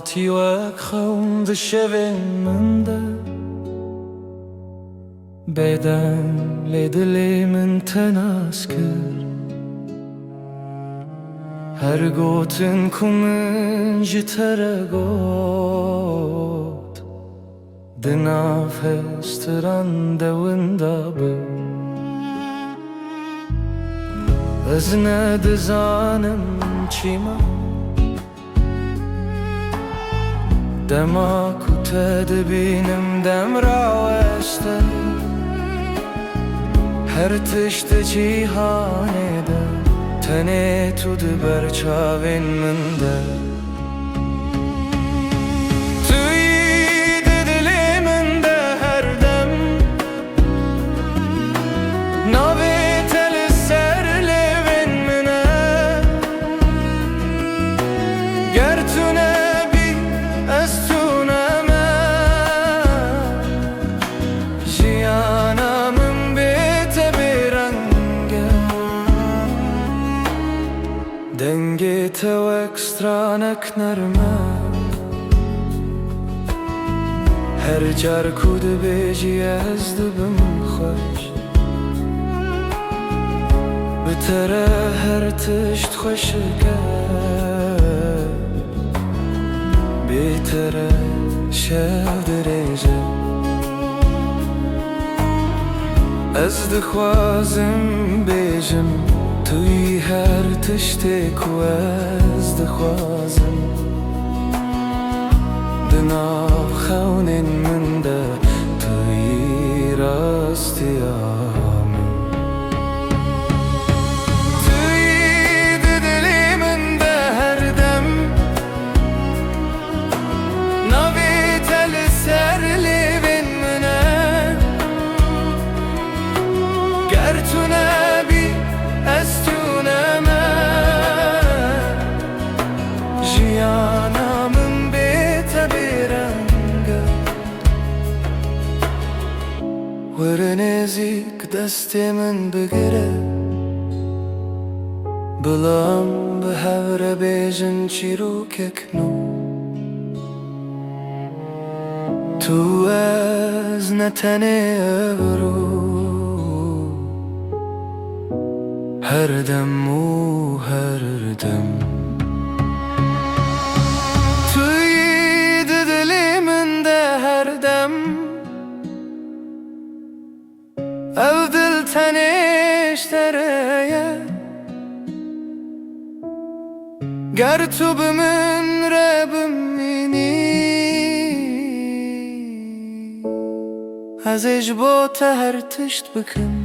هاتی وەک خەون دشەوێن مندا بێدەنگ لێ دلێ من تەناس کرد هەر گوتن کو من ji te re got di nav hestiran de winda bir ez ne dizanim çîma dema ku te dibînim dem raweste her tiştê cîhanê de tenê tu diber çavên min de tu yî di dilê min de her dem navê te li ser lêvên min e ger tu nebî ez tu neme jiyana min bê te bêreng e dengê te wek stranek nerme her car ku dibêjî ez dibim xweş bi te re her tişt xweşik e bê te re şev dirêj e ez dixwazim bêjim tu yî her tiştê ku ez dixwazim di nav xewnên min de tu yî rastiya min tu yî di dilê min de her dem navê te li ser lêvên min e ger tu nebî ez tu neme jiyana min bê te bêreng e were nêzik destê min bigire bilam bi hev re bêjin çîrokek nû tu ez ne tenê evro her dem û her dem tu yî di dilê min de her dem ev dil tenê ştereye ger tu bi min re bimînî ez ê ji bo te her tişt bikim